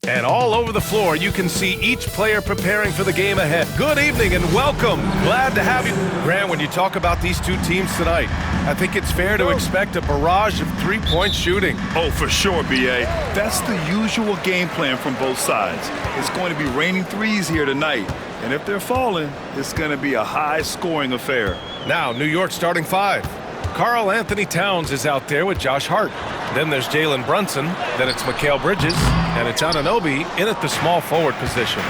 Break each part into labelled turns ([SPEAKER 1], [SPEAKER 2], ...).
[SPEAKER 1] And all over the floor, you can see each player preparing for the game ahead. Good evening and welcome. Glad to have you. Grant, when you talk about these two teams tonight, I think it's fair to expect a barrage of three-point shooting.
[SPEAKER 2] Oh, for sure, B.A. That's the usual game plan from both sides. It's going to be raining threes here tonight. And if they're falling, it's going to be a high-scoring affair.
[SPEAKER 1] Now, New York starting five. Karl Anthony Towns is out there with Josh Hart. Then there's Jalen Brunson. Then it's Mikal Bridges. And it's Anunoby in at the small forward position.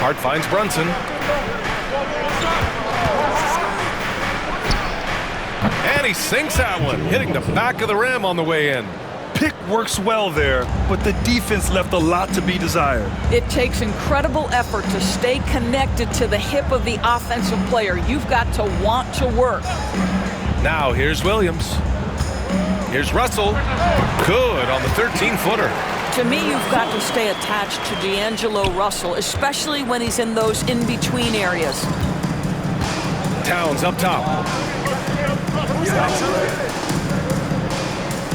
[SPEAKER 1] Hart finds Brunson. And he sinks that one, hitting the back of the rim on the way in.
[SPEAKER 2] Pick works well there, but the defense left a lot to be desired.
[SPEAKER 3] It takes incredible effort to stay connected to the hip of the offensive player. You've got to want to work.
[SPEAKER 1] Now here's Williams. Here's Russell. Good on the 13-footer.
[SPEAKER 3] To me, you've got to stay attached to D'Angelo Russell, especially when he's in those in-between areas.
[SPEAKER 1] Towns up top.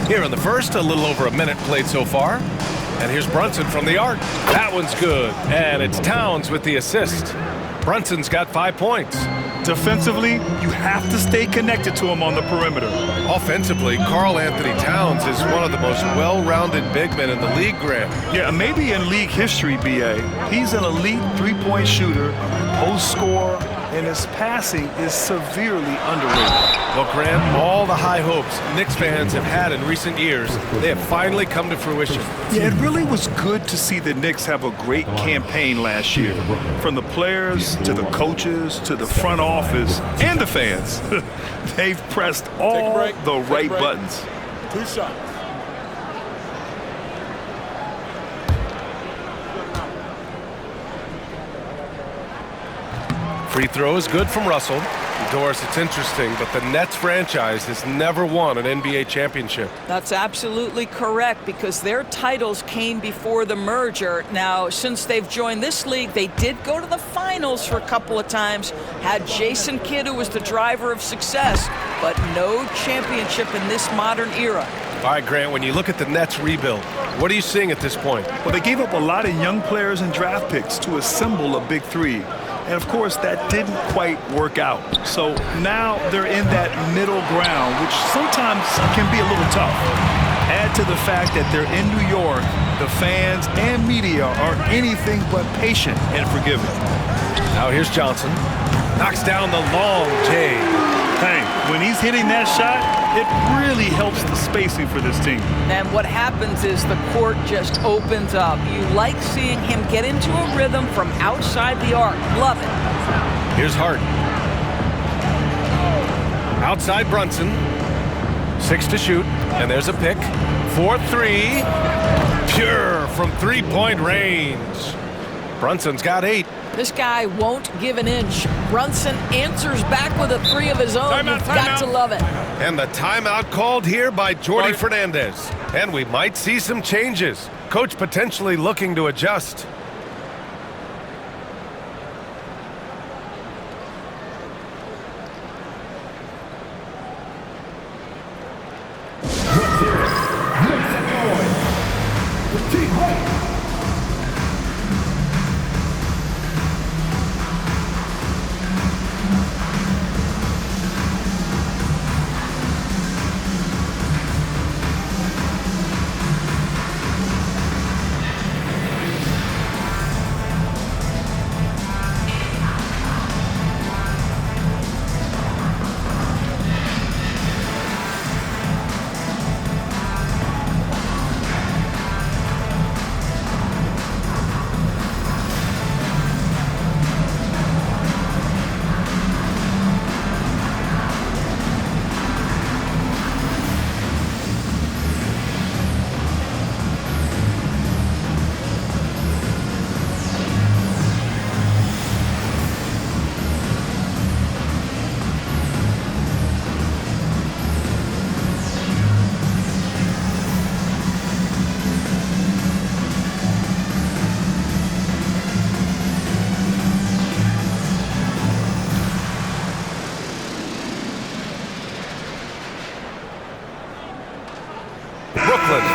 [SPEAKER 1] Here in the first, a little over a minute played so far. And here's Brunson from the arc. That one's good. And it's Towns with the assist. Brunson's got 5 points.
[SPEAKER 2] Defensively, you have to stay connected to him on the perimeter.
[SPEAKER 1] Offensively, Karl Anthony Towns is one of the most well-rounded big men in the league, Grant.
[SPEAKER 2] Yeah, maybe in league history, B.A. He's an elite three-point shooter, post scorer, and his passing is severely underrated.
[SPEAKER 1] Well, Grant, all the high hopes Knicks fans have had in recent years, they have finally come to fruition.
[SPEAKER 2] Yeah, it really was good to see the Knicks have a great campaign last year. From the players to the coaches to the front office and the fans. They've pressed all the right buttons.
[SPEAKER 4] 2 shots.
[SPEAKER 1] Free throw is good from Russell. Doris, it's interesting, but the Nets franchise has never won an NBA championship.
[SPEAKER 3] That's absolutely correct, because their titles came before the merger. Now, since they've joined this league, they did go to the finals for a couple of times, had Jason Kidd, who was the driver of success, but no championship in this modern era.
[SPEAKER 1] All right, Grant, when you look at the Nets rebuild, what are you seeing at this point?
[SPEAKER 2] Well, they gave up a lot of young players and draft picks to assemble a big three. And, of course, that didn't quite work out. So now they're in that middle ground, which sometimes can be a little tough. Add to the fact that they're in New York, the fans and media are anything but patient and forgiving.
[SPEAKER 1] Now here's Johnson. Knocks down the long J.
[SPEAKER 2] Hey, when he's hitting that shot, it really helps the spacing for this team.
[SPEAKER 3] And what happens is the court just opens up. You like seeing him get into a rhythm from outside the arc. Love it.
[SPEAKER 1] Here's Hart. Outside Brunson. 6 to shoot. And there's a pick. 4-3. Pure from three-point range. Brunson's got 8.
[SPEAKER 3] This guy won't give an inch. Brunson answers back with a 3 of his own. You've got to love it.
[SPEAKER 1] And the timeout called here by Jordi Fernandez. And we might see some changes. Coach potentially looking to adjust.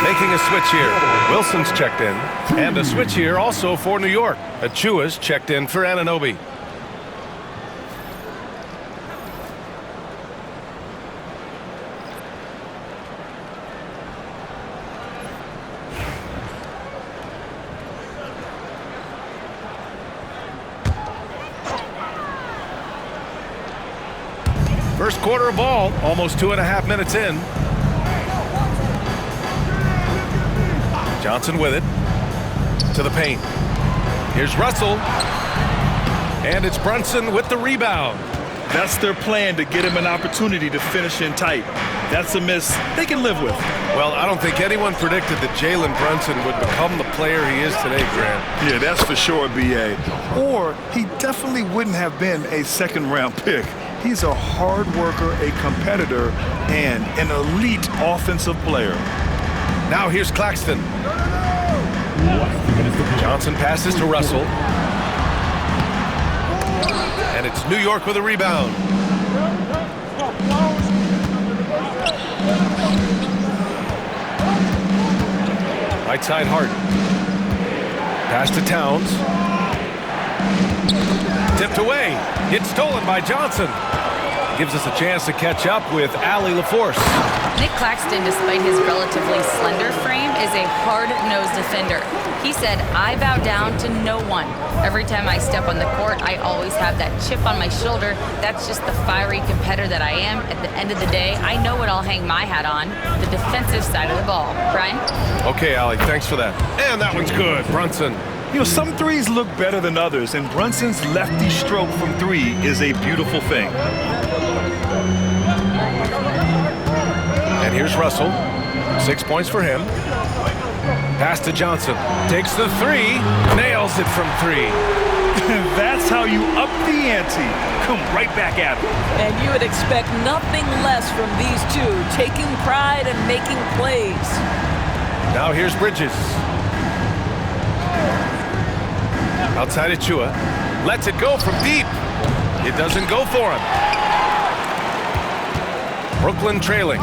[SPEAKER 1] Making a switch here. Wilson's checked in. And a switch here also for New York. Achua's checked in for Anunoby. First quarter of ball, almost 2.5 minutes in. Johnson with it. To the paint. Here's Russell. And it's Brunson with the rebound.
[SPEAKER 2] That's their plan, to get him an opportunity to finish in tight. That's a miss they can live with.
[SPEAKER 1] Well, I don't think anyone predicted that Jalen Brunson would become the player he is today, Grant.
[SPEAKER 2] Yeah, that's for sure, B.A. Or he definitely wouldn't have been a second-round pick. He's a hard worker, a competitor, and an elite offensive player.
[SPEAKER 1] Now here's Claxton. Johnson passes to Russell. And it's New York with a rebound. Right side Harden. Pass to Towns. Tipped away. It's stolen by Johnson. Gives us a chance to catch up with Allie LaForce.
[SPEAKER 4] Nick Claxton, despite his relatively slender frame, is a hard-nosed defender. He said, "I bow down to no one. Every time I step on the court, I always have that chip on my shoulder. That's just the fiery competitor that I am. At the end of the day, I know what I'll hang my hat on, the defensive side of the ball." Brian?
[SPEAKER 1] Okay, Allie, thanks for that. And that one's good. Brunson.
[SPEAKER 2] You know, some threes look better than others, and Brunson's lefty stroke from three is a beautiful thing.
[SPEAKER 1] And here's Russell. 6 points for him. Pass to Johnson. Takes the three. Nails it from three.
[SPEAKER 2] That's how you up the ante. Come right back at him.
[SPEAKER 3] And you would expect nothing less from these two, taking pride and making plays.
[SPEAKER 1] Now here's Bridges. Outside Achua. Lets it go from deep. It doesn't go for him. Brooklyn trailing.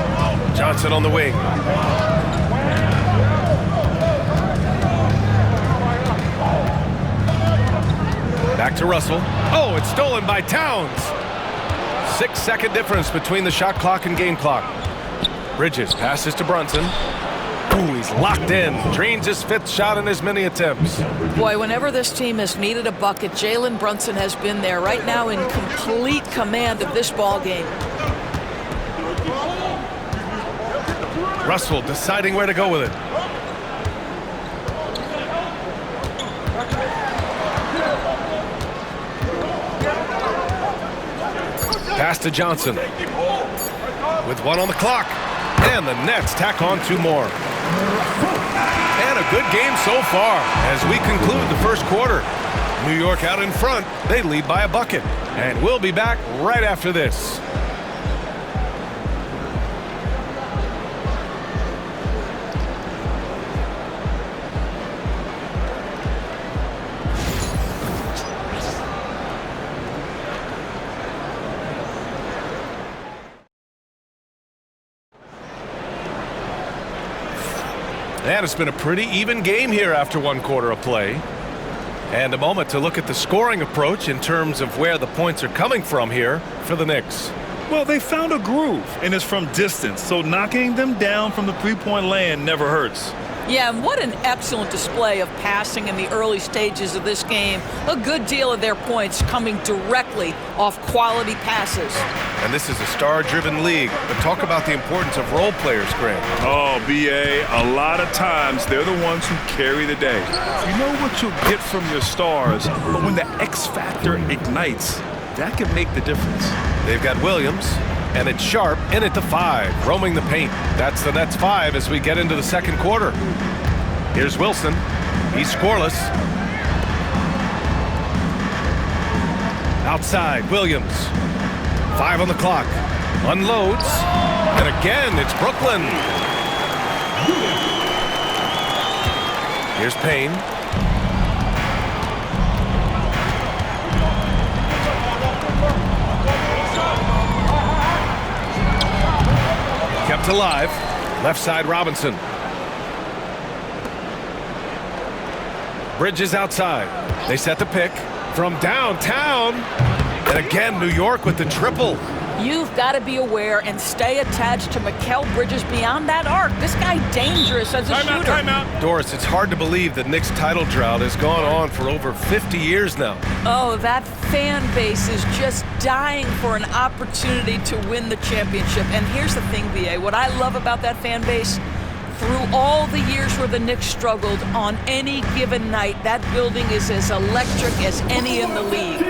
[SPEAKER 1] Johnson on the wing. Back to Russell. Oh, it's stolen by Towns. 6-second difference between the shot clock and game clock. Bridges passes to Brunson. Ooh, he's locked in. Drains his 5th shot in as many attempts.
[SPEAKER 3] Boy, whenever this team has needed a bucket, Jalen Brunson has been there, right now in complete command of this ball game.
[SPEAKER 1] Russell deciding where to go with it. Pass to Johnson. With 1 on the clock. And the Nets tack on 2 more. And a good game so far as we conclude the first quarter. New York out in front. They lead by a bucket. And we'll be back right after this. And it's been a pretty even game here after 1 quarter of play. And a moment to look at the scoring approach in terms of where the points are coming from here for the Knicks.
[SPEAKER 2] Well, they found a groove, and it's from distance, so knocking them down from the three-point land never hurts.
[SPEAKER 3] Yeah, and what an excellent display of passing in the early stages of this game. A good deal of their points coming directly off quality passes.
[SPEAKER 1] And this is a star-driven league, but talk about the importance of role players, Grant.
[SPEAKER 2] Oh, B.A., a lot of times they're the ones who carry the day. You know what you'll get from your stars, but when the X factor ignites, that can make the difference.
[SPEAKER 1] They've got Williams, and it's Sharp in at the 5, roaming the paint. That's the Nets 5 as we get into the second quarter. Here's Wilson. He's scoreless. Outside, Williams. 5 on the clock. Unloads. And again, it's Brooklyn. Here's Payne. Kept alive. Left side, Robinson. Bridges outside. They set the pick from downtown. And again, New York with the triple.
[SPEAKER 3] You've got to be aware and stay attached to Mikal Bridges beyond that arc. This guy dangerous as a shooter.
[SPEAKER 1] Timeout. Doris, it's hard to believe the Knicks title drought has gone on for over 50 years now.
[SPEAKER 3] Oh, that fan base is just dying for an opportunity to win the championship. And here's the thing, B.A., what I love about that fan base, through all the years where the Knicks struggled, on any given night, that building is as electric as any in the league.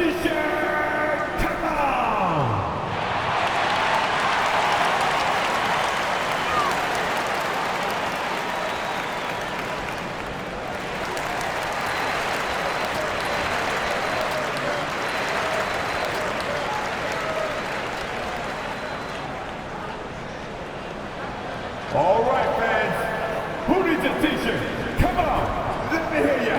[SPEAKER 5] All right, fans. Who needs a t-shirt? Come on. Let me hear ya.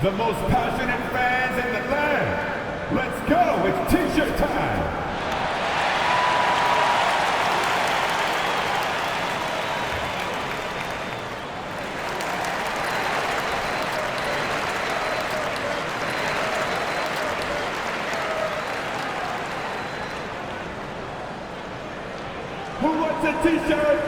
[SPEAKER 5] The most passionate fans in the land. Let's go. It's t-shirt time. Who wants a t-shirt?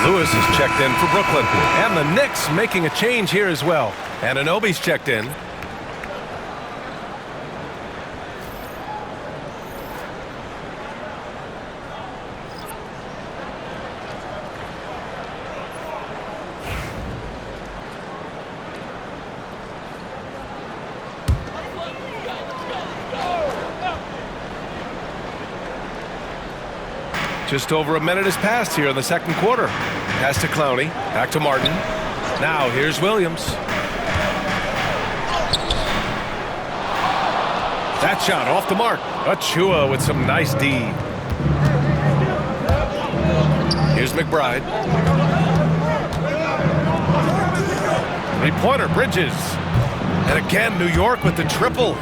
[SPEAKER 1] Lewis is checked in for Brooklyn. And the Knicks making a change here as well. Anunoby's checked in. Just over a minute has passed here in the second quarter. Pass to Clowney. Back to Martin. Now here's Williams. That shot off the mark. Achua with some nice D. Here's McBride. Three-pointer, Bridges. And again, New York with the triple.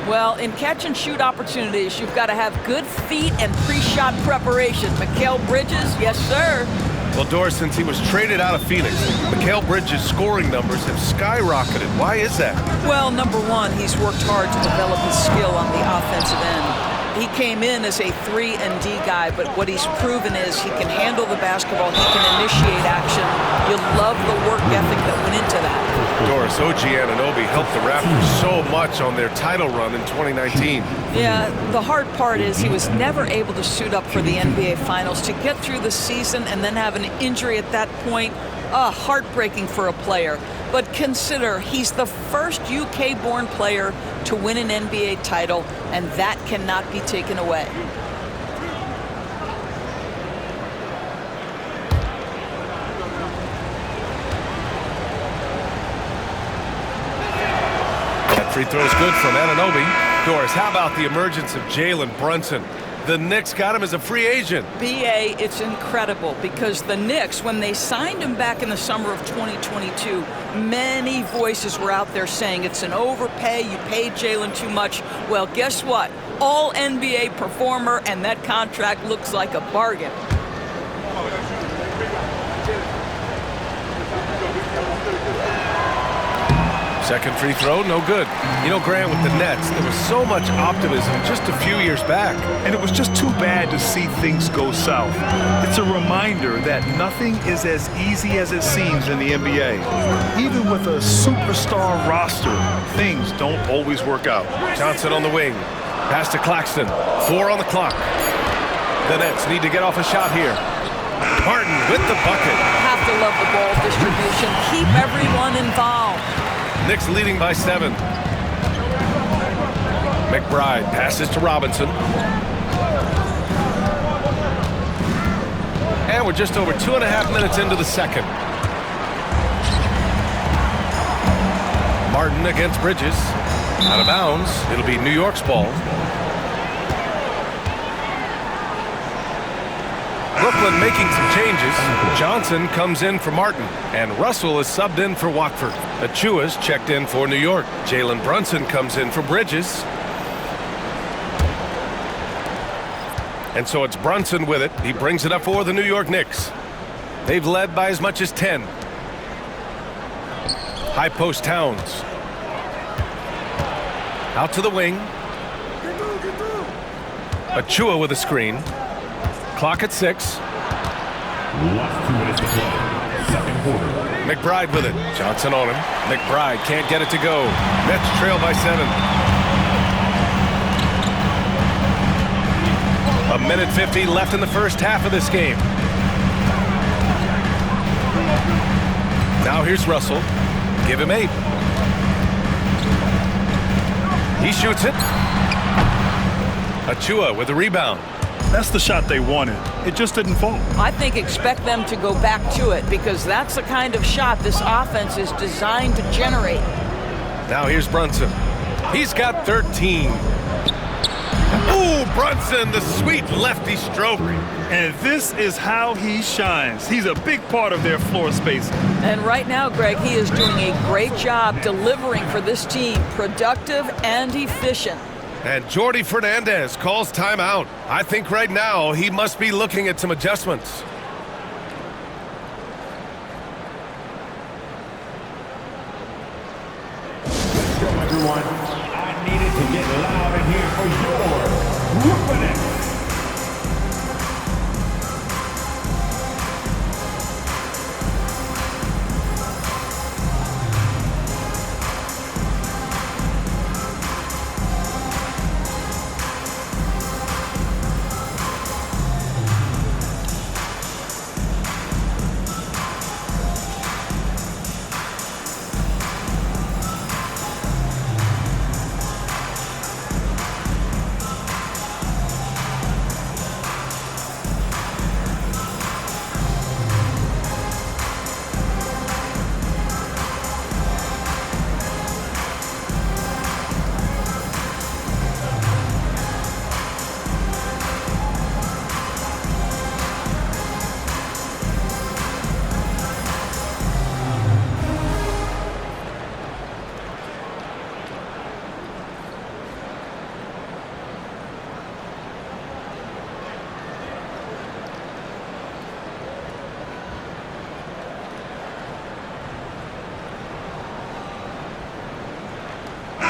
[SPEAKER 3] Well, in catch-and-shoot opportunities, you've got to have good feet and pre-shot preparation. Mikal Bridges, yes, sir.
[SPEAKER 1] Well, Doris, since he was traded out of Phoenix, Mikal Bridges' scoring numbers have skyrocketed. Why is that?
[SPEAKER 3] Well, number one, he's worked hard to develop his skill on the offensive end. He came in as a 3-and-D guy, but what he's proven is he can handle the basketball, he can initiate action. You love the work ethic that went into that.
[SPEAKER 1] Doris, OG Anunoby helped the Raptors so much on their title run in 2019.
[SPEAKER 3] Yeah, the hard part is he was never able to suit up for the NBA Finals. To get through the season and then have an injury at that point, heartbreaking for a player. But consider, he's the first UK-born player to win an NBA title, and that cannot be taken away.
[SPEAKER 1] That free throw is good from Anunoby. Doris, how about the emergence of Jalen Brunson? The Knicks got him as a free agent.
[SPEAKER 3] B.A., it's incredible because the Knicks, when they signed him back in the summer of 2022, many voices were out there saying it's an overpay, you paid Jalen too much. Well, guess what? All NBA performer, and that contract looks like a bargain.
[SPEAKER 1] Second free throw, no good. You know, Grant, with the Nets, there was so much optimism just a few years back.
[SPEAKER 2] And it was just too bad to see things go south. It's a reminder that nothing is as easy as it seems in the NBA. Even with a superstar roster, things don't always work out.
[SPEAKER 1] Johnson on the wing. Pass to Claxton. 4 on the clock. The Nets need to get off a shot here. Martin with the bucket.
[SPEAKER 3] Have to love the ball distribution. Keep everyone involved.
[SPEAKER 1] Knicks leading by 7. McBride passes to Robinson. And we're just over 2.5 minutes into the second. Martin against Bridges. Out of bounds. It'll be New York's ball. Brooklyn making some changes. Johnson comes in for Martin, and Russell is subbed in for Watford. Achua's checked in for New York. Jalen Brunson comes in for Bridges. And so it's Brunson with it. He brings it up for the New York Knicks. They've led by as much as 10. High post Towns. Out to the wing. Achua with a screen. Clock at 6.
[SPEAKER 5] Last 2 minutes to play. Second quarter.
[SPEAKER 1] McBride with it. Johnson on him. McBride can't get it to go. Nets trail by 7. A minute 50 left in the first half of this game. Now here's Russell. Give him 8. He shoots it. Achua with the rebound.
[SPEAKER 2] That's the shot they wanted. It just didn't fall.
[SPEAKER 3] I think expect them to go back to it because that's the kind of shot this offense is designed to generate.
[SPEAKER 1] Now here's Brunson. He's got 13. Ooh, Brunson, the sweet lefty stroke.
[SPEAKER 2] And this is how he shines. He's a big part of their floor space.
[SPEAKER 3] And right now, Greg, he is doing a great job delivering for this team, productive and efficient.
[SPEAKER 1] And Jordi Fernandez calls timeout. I think right now he must be looking at some adjustments.
[SPEAKER 5] Let's go, everyone. I needed to get loud in here for your Brooklyn Nets.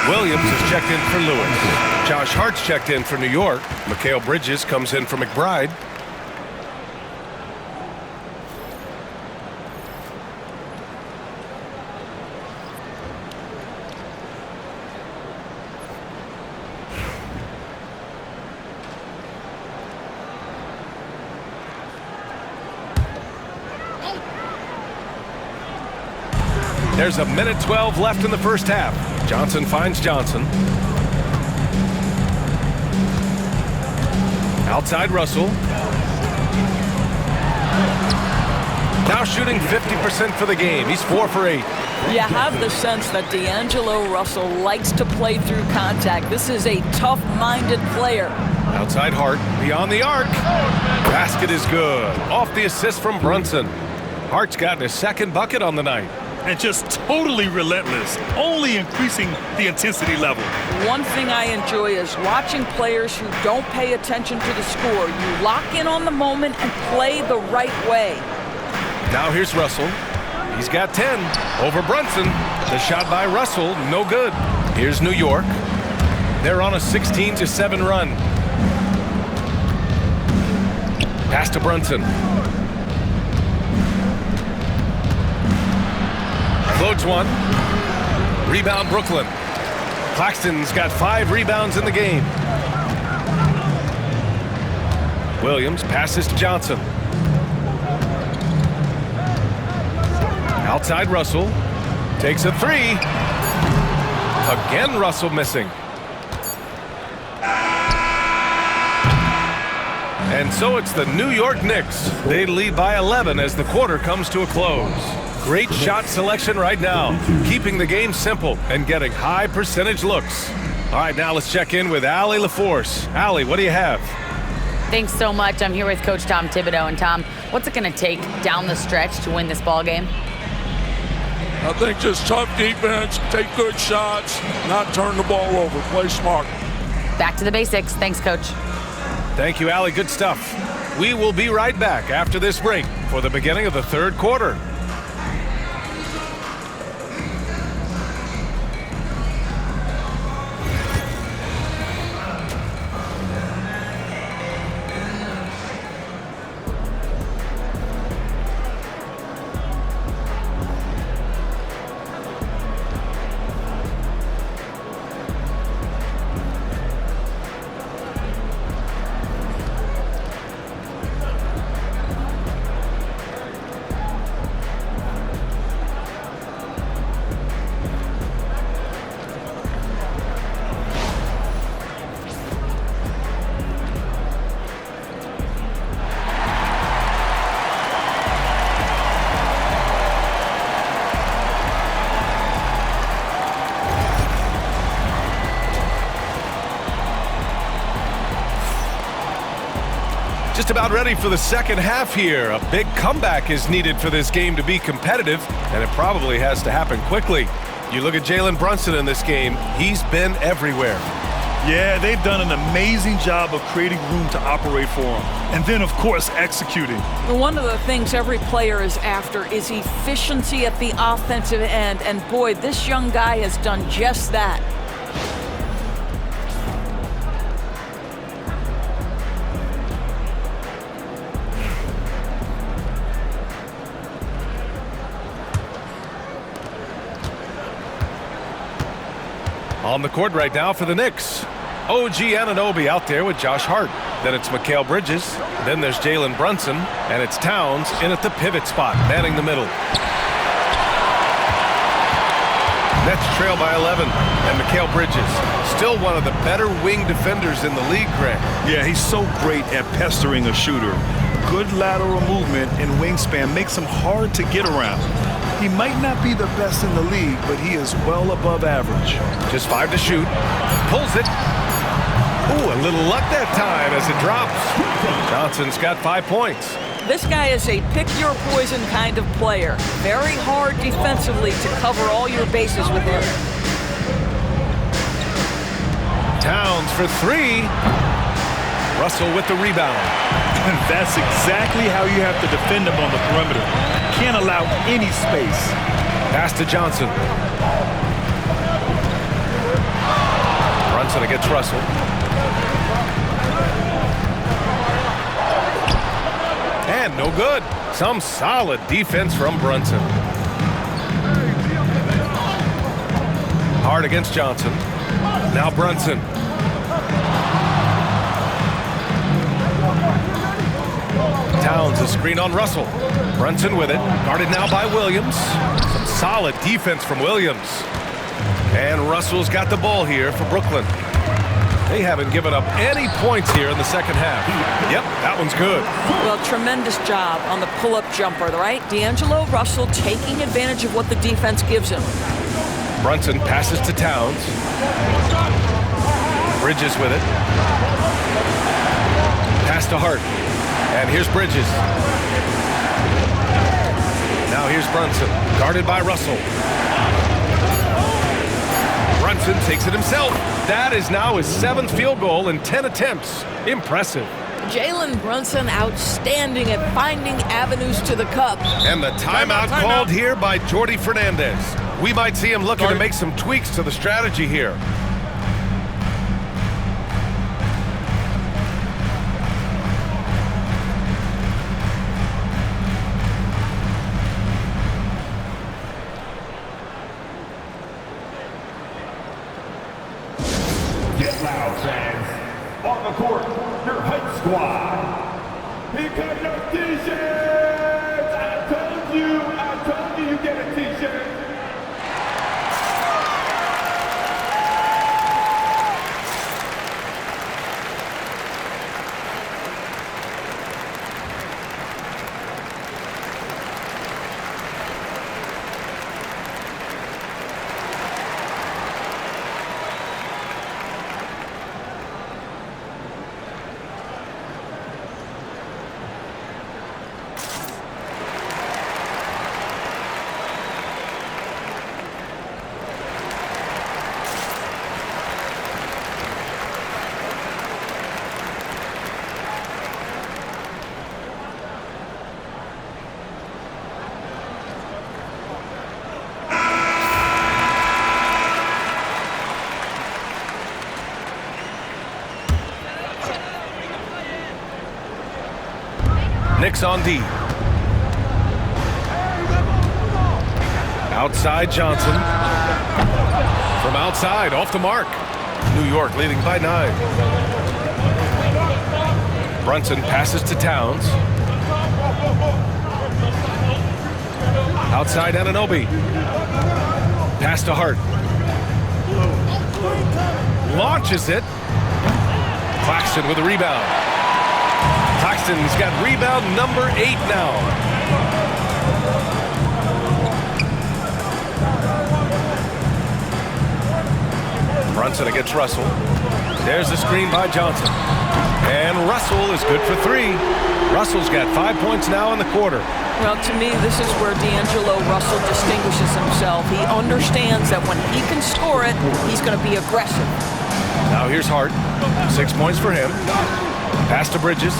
[SPEAKER 1] Williams is checked in for Lewis. Josh Hart's checked in for New York. Mikal Bridges comes in for McBride. There's a minute 12 left in the first half. Johnson finds Johnson. Outside Russell. Now shooting 50% for the game. He's 4 for 8.
[SPEAKER 3] You have the sense that D'Angelo Russell likes to play through contact. This is a tough-minded player.
[SPEAKER 1] Outside Hart, beyond the arc. Basket is good. Off the assist from Brunson. Hart's gotten his second bucket on the night.
[SPEAKER 2] And just totally relentless, only increasing the intensity level.
[SPEAKER 3] One thing I enjoy is watching players who don't pay attention to the score. You lock in on the moment and play the right way.
[SPEAKER 1] Now here's Russell. He's got 10 over Brunson. The shot by Russell, no good. Here's New York. They're on a 16-7 run. Pass to Brunson. Floats one. Rebound Brooklyn. Claxton's got 5 rebounds in the game. Williams passes to Johnson. Outside Russell. Takes a 3. Again Russell missing. And so it's the New York Knicks. They lead by 11 as the quarter comes to a close. Great shot selection right now, keeping the game simple and getting high percentage looks. All right, now let's check in with Allie LaForce. Allie, what do you have?
[SPEAKER 4] Thanks so much. I'm here with Coach Tom Thibodeau. And Tom, what's it going to take down the stretch to win this ball game?
[SPEAKER 6] I think just tough defense, take good shots, not turn the ball over, play smart.
[SPEAKER 4] Back to the basics. Thanks, Coach.
[SPEAKER 1] Thank you, Allie. Good stuff. We will be right back after this break for the beginning of the third quarter. Just about ready for the second half here. A big comeback is needed for this game to be competitive, and it probably has to happen quickly. You look at Jalen Brunson in this game, he's been everywhere.
[SPEAKER 2] Yeah, they've done an amazing job of creating room to operate for him. And then, of course, executing.
[SPEAKER 3] One of the things every player is after is efficiency at the offensive end. And boy, this young guy has done just that.
[SPEAKER 1] On the court right now for the Knicks, OG Anunoby out there with Josh Hart. Then it's Mikal Bridges. Then there's Jalen Brunson. And it's Towns in at the pivot spot, manning the middle. Nets trail by 11. And Mikal Bridges, still one of the better wing defenders in the league, Grant.
[SPEAKER 2] Yeah, he's so great at pestering a shooter. Good lateral movement and wingspan makes him hard to get around. He might not be the best in the league, but he is well above average.
[SPEAKER 1] Just 5 to shoot. Pulls it. Ooh, a little luck that time as it drops. Johnson's got 5 points.
[SPEAKER 3] This guy is a pick-your-poison kind of player. Very hard defensively to cover all your bases with him.
[SPEAKER 1] Towns for 3. Russell with the rebound.
[SPEAKER 2] And that's exactly how you have to defend him on the perimeter. Can't allow any space.
[SPEAKER 1] Pass to Johnson. Brunson against Russell. And no good. Some solid defense from Brunson. Hard against Johnson. Now Brunson. Towns a screen on Russell. Brunson with it. Guarded now by Williams. Some solid defense from Williams. And Russell's got the ball here for Brooklyn. They haven't given up any points here in the second half. Yep, that one's good.
[SPEAKER 3] Well, tremendous job on the pull-up jumper, right? D'Angelo Russell taking advantage of what the defense gives him.
[SPEAKER 1] Brunson passes to Towns. Bridges with it. Pass to Hart. And here's Bridges. Now here's Brunson, guarded by Russell. Brunson takes it himself. That is now his 7th field goal in 10 attempts. Impressive.
[SPEAKER 3] Jalen Brunson outstanding at finding avenues to the cup.
[SPEAKER 1] And the timeout called here by Jordi Fernandez. We might see him looking to make some tweaks to the strategy here.
[SPEAKER 5] Get loud, fans. On the court, your hype squad. Here come your t-shirts. I told you you get a t-shirt.
[SPEAKER 1] Knicks on D. Outside Johnson. From outside, off the mark. New York leading by 9. Brunson passes to Towns. Outside Anunoby. Pass to Hart. Launches it. Claxton with a rebound. Claxton's got rebound number 8 now. Brunson against Russell. There's the screen by Johnson. And Russell is good for 3. Russell's got 5 points now in the quarter.
[SPEAKER 3] Well, to me, this is where D'Angelo Russell distinguishes himself. He understands that when he can score it, he's going to be aggressive.
[SPEAKER 1] Now here's Hart. 6 points for him. Pass to Bridges.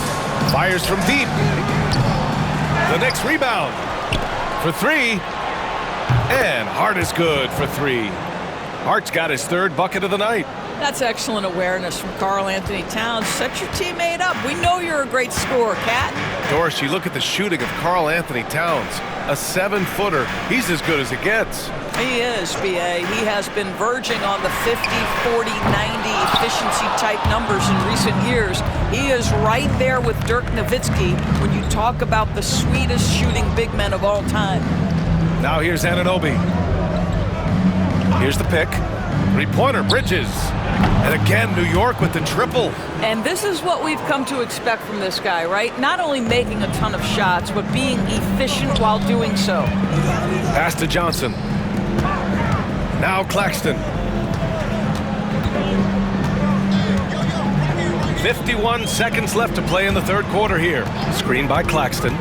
[SPEAKER 1] Fires from deep. The Knicks rebound for 3. And Hart is good for 3. Hart's got his 3rd bucket of the night.
[SPEAKER 3] That's excellent awareness from Karl Anthony Towns. Set your teammate up. We know you're a great scorer, Cat.
[SPEAKER 1] Doris, you look at the shooting of Karl Anthony Towns. A 7-footer. He's as good as it gets.
[SPEAKER 3] He is, B.A. He has been verging on the 50, 40, 90 efficiency type numbers in recent years. He is right there with Dirk Nowitzki when you talk about the sweetest shooting big men of all time.
[SPEAKER 1] Now here's Anunoby. Here's the pick. 3-pointer, Bridges. And again, New York with the triple.
[SPEAKER 3] And this is what we've come to expect from this guy, right? Not only making a ton of shots, but being efficient while doing so.
[SPEAKER 1] Pass to Johnson. Now Claxton. 51 seconds left to play in the 3rd quarter here. Screen by Claxton.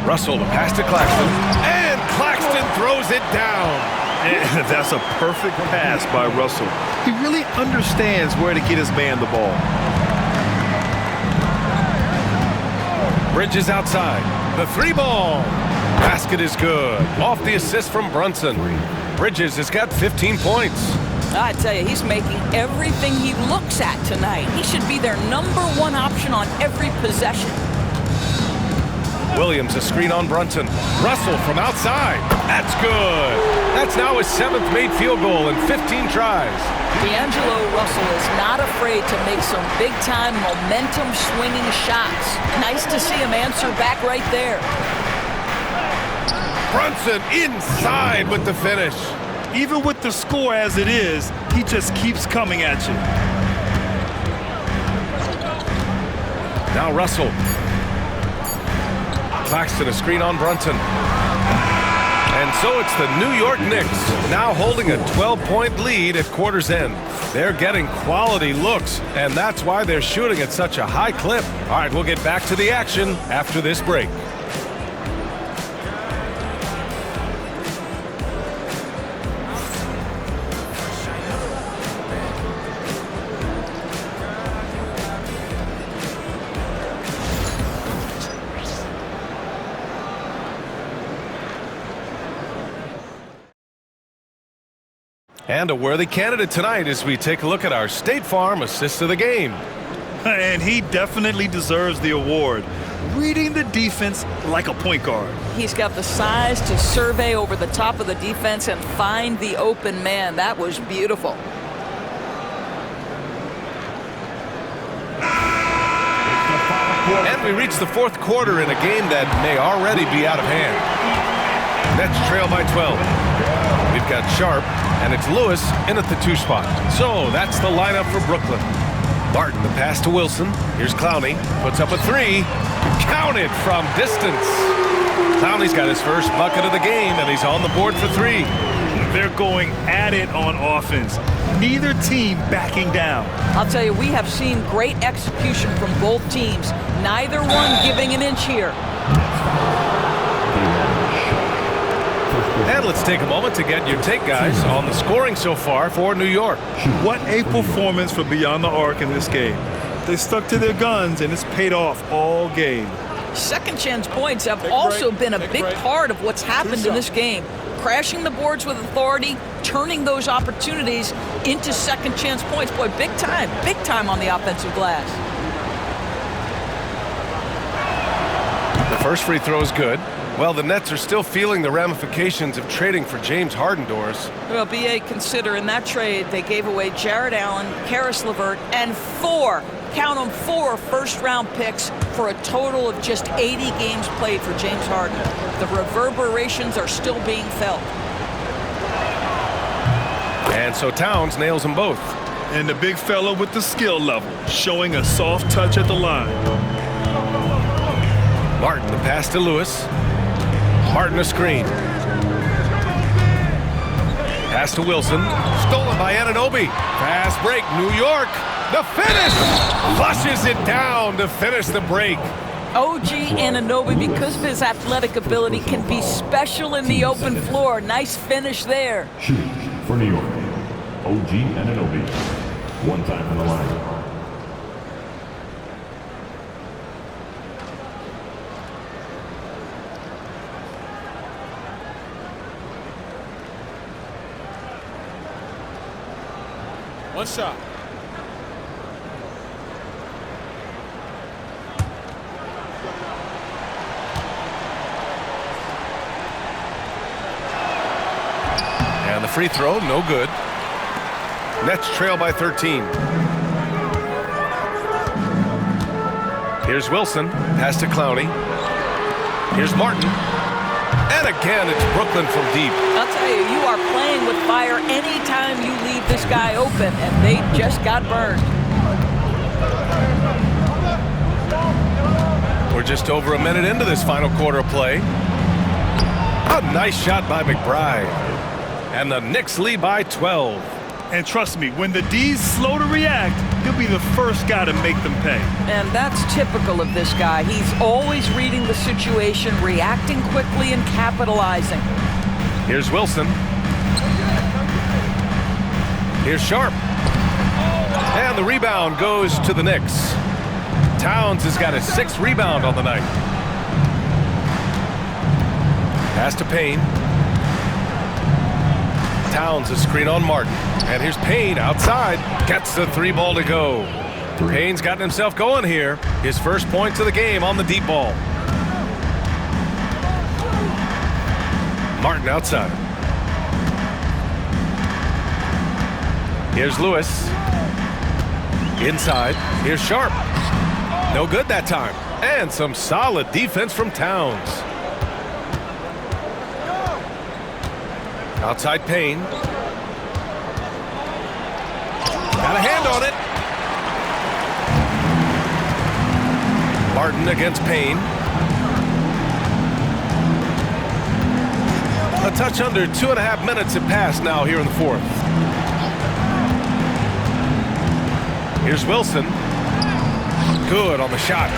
[SPEAKER 1] Russell, the pass to Claxton. And Claxton throws it down.
[SPEAKER 2] And that's a perfect pass by Russell. He really understands where to get his man the ball.
[SPEAKER 1] Bridges outside. The 3-ball. Basket is good. Off the assist from Brunson. Bridges has got 15 points.
[SPEAKER 3] I tell you, he's making everything he looks at tonight. He should be their #1 option on every possession.
[SPEAKER 1] Williams, a screen on Brunson. Russell from outside. That's good. That's now his 7th made field goal in 15 tries.
[SPEAKER 3] D'Angelo Russell is not afraid to make some big-time momentum-swinging shots. Nice to see him answer back right there.
[SPEAKER 1] Brunson inside with the finish.
[SPEAKER 2] Even with the score as it is, he just keeps coming at you.
[SPEAKER 1] Now Russell. Claxton, a screen on Brunson. And so it's the New York Knicks now holding a 12-point lead at quarter's end. They're getting quality looks, and that's why they're shooting at such a high clip. All right, we'll get back to the action after this break. And a worthy candidate tonight as we take a look at our State Farm Assist of the Game.
[SPEAKER 2] And he definitely deserves the award. Reading the defense like a point guard.
[SPEAKER 3] He's got the size to survey over the top of the defense and find the open man. That was beautiful.
[SPEAKER 1] And we reach the 4th quarter in a game that may already be out of hand. Nets trail by 12. We've got Sharp, and it's Lewis in at the 2 spot. So that's the lineup for Brooklyn. Barton, the pass to Wilson. Here's Clowney. Puts up a 3. Counted from distance. Clowney's got his first bucket of the game, and he's on the board for 3.
[SPEAKER 2] They're going at it on offense. Neither team backing down.
[SPEAKER 3] I'll tell you, we have seen great execution from both teams. Neither one giving an inch here.
[SPEAKER 1] And let's take a moment to get your take, guys, on the scoring so far for New York.
[SPEAKER 2] What a performance for Beyond the Arc in this game. They stuck to their guns, and it's paid off all game.
[SPEAKER 3] Second chance points have also been a big part of what's happened in this game. Crashing the boards with authority, turning those opportunities into second chance points. Boy, big time on the offensive glass.
[SPEAKER 1] First free throw is good. Well, the Nets are still feeling the ramifications of trading for James Harden, Doris.
[SPEAKER 3] Well, B.A., consider in that trade they gave away Jared Allen, Karis LeVert, and 4, count them, 4 first-round picks for a total of just 80 games played for James Harden. The reverberations are still being felt.
[SPEAKER 1] And so Towns nails them both.
[SPEAKER 2] And the big fella with the skill level, showing a soft touch at the line.
[SPEAKER 1] Martin, the pass to Lewis. Martin, a screen. Pass to Wilson. Stolen by Anunoby. Fast break, New York. The finish! Flushes it down to finish the break.
[SPEAKER 3] OG Anunoby, because of his athletic ability, can be special in the open floor. Nice finish there.
[SPEAKER 5] Shooting for New York, OG Anunoby. One time from the line.
[SPEAKER 6] One shot.
[SPEAKER 1] And the free throw, no good. Nets trail by 13. Here's Wilson. Pass to Clowney. Here's Martin. And again, it's Brooklyn from deep.
[SPEAKER 3] I'll tell you, you are playing with fire anytime you leave this guy open, and they just got burned.
[SPEAKER 1] We're just over a minute into this final quarter of play. A nice shot by McBride. And the Knicks lead by 12.
[SPEAKER 2] And trust me, when the D's slow to react, he'll be the first guy to make them pay.
[SPEAKER 3] And that's typical of this guy. He's always reading the situation, reacting quickly, and capitalizing.
[SPEAKER 1] Here's Wilson. Here's Sharp. And the rebound goes to the Knicks. Towns has got his 6th rebound on the night. Pass to Payne. Towns a screen on Martin. And here's Payne outside. Gets the 3 ball to go. Payne's gotten himself going here. His first points of the game on the deep ball. Martin outside. Here's Lewis. Inside. Here's Sharp. No good that time. And some solid defense from Towns. Outside Payne. Got a hand on it. Martin against Payne. A touch under 2.5 minutes have passed now here in the 4th. Here's Wilson. Good on the shot.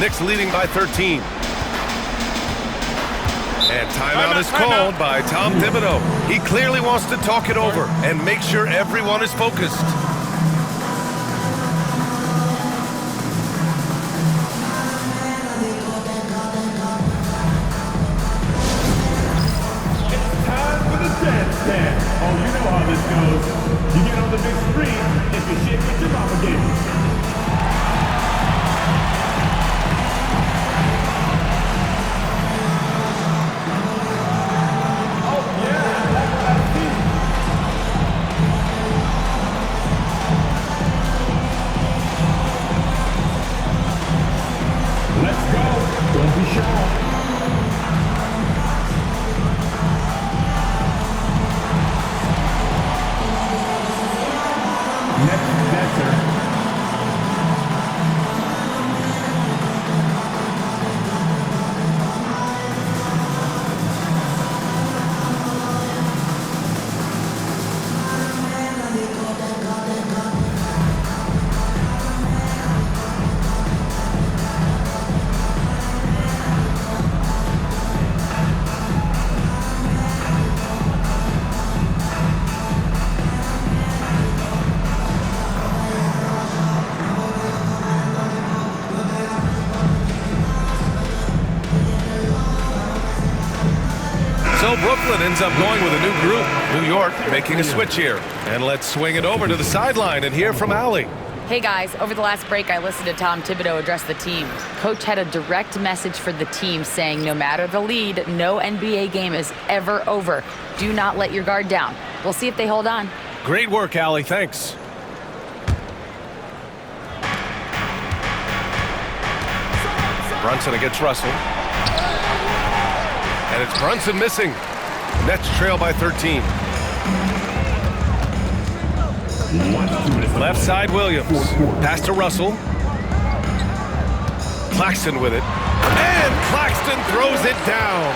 [SPEAKER 1] Knicks leading by 13. And timeout is called by Tom Thibodeau. He clearly wants to talk it over and make sure everyone is focused.
[SPEAKER 5] Stand. Oh, you know how this goes. You get on the big screen if you shit with your mama gave you. Oh, yeah, that's what I see. Let's go. Don't be shy.
[SPEAKER 1] ends up going with a new group. New York making a switch here. And let's swing it over to the sideline and hear from Allie.
[SPEAKER 4] Hey guys, over the last break, I listened to Tom Thibodeau address the team. Coach had a direct message for the team saying no matter the lead, no NBA game is ever over. Do not let your guard down. We'll see if they hold on.
[SPEAKER 1] Great work, Allie. Thanks. Brunson against Russell. And it's Brunson missing. Nets trail by 13. Left side, Williams. Pass to Russell. Claxton with it. And Claxton throws it down.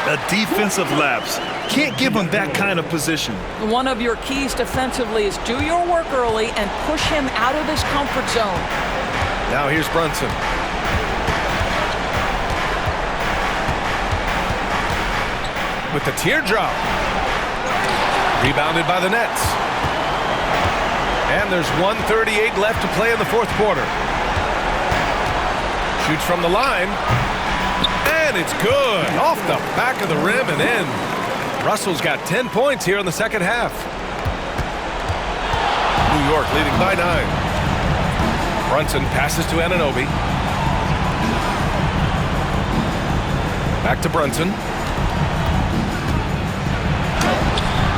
[SPEAKER 2] A defensive lapse. Can't give him that kind of position.
[SPEAKER 3] One of your keys defensively is do your work early and push him out of his comfort zone.
[SPEAKER 1] Now here's Brunson. With the teardrop. Rebounded by the Nets. And there's 1:38 left to play in the fourth quarter. Shoots from the line. And it's good. Off the back of the rim and in. Russell's got 10 points here in the second half. New York leading by 9. Brunson passes to Anunoby. Back to Brunson.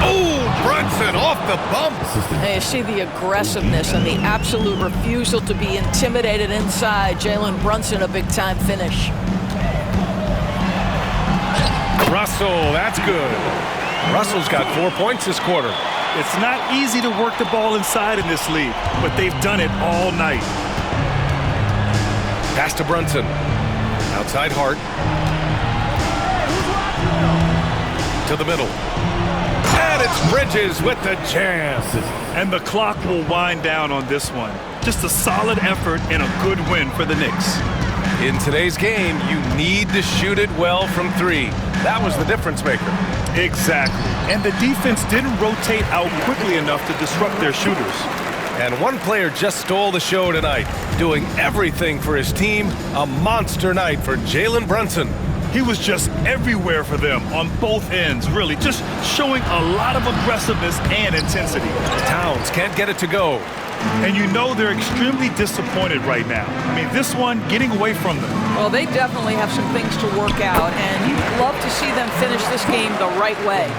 [SPEAKER 1] Oh, Brunson off the bump.
[SPEAKER 3] Hey, you see the aggressiveness and the absolute refusal to be intimidated inside. Jalen Brunson, a big-time finish.
[SPEAKER 1] Russell, that's good. Russell's got 4 points this quarter.
[SPEAKER 2] It's not easy to work the ball inside in this league, but they've done it all night.
[SPEAKER 1] Pass to Brunson. Outside Hart. To the middle. And it's Bridges with the jam.
[SPEAKER 2] And the clock will wind down on this one. Just a solid effort and a good win for the Knicks.
[SPEAKER 1] In today's game, you need to shoot it well from 3. That was the difference maker.
[SPEAKER 2] Exactly. And the defense didn't rotate out quickly enough to disrupt their shooters.
[SPEAKER 1] And one player just stole the show tonight, doing everything for his team. A monster night for Jalen Brunson.
[SPEAKER 2] He was just everywhere for them on both ends, really, just showing a lot of aggressiveness and intensity.
[SPEAKER 1] Towns can't get it to go.
[SPEAKER 2] And you know they're extremely disappointed right now. I mean, this one getting away from them.
[SPEAKER 3] Well, they definitely have some things to work out, and you'd love to see them finish this game the right way.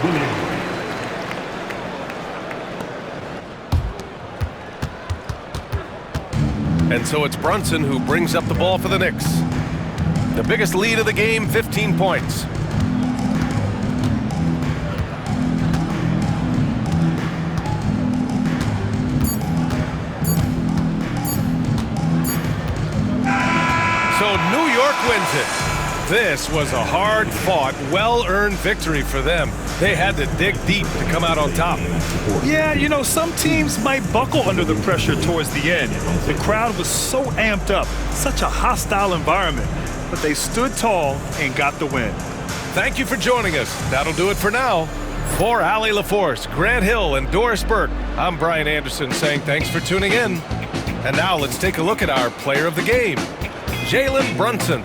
[SPEAKER 1] And so it's Brunson who brings up the ball for the Knicks. The biggest lead of the game, 15 points. So New York wins it. This was a hard-fought, well-earned victory for them. They had to dig deep to come out on top.
[SPEAKER 2] Yeah, you know, some teams might buckle under the pressure towards the end. The crowd was so amped up, such a hostile environment. But they stood tall and got the win.
[SPEAKER 1] Thank you for joining us. That'll do it for now. For Allie LaForce, Grant Hill, and Doris Burke, I'm Brian Anderson saying thanks for tuning in. And now let's take a look at our player of the game, Jalen Brunson.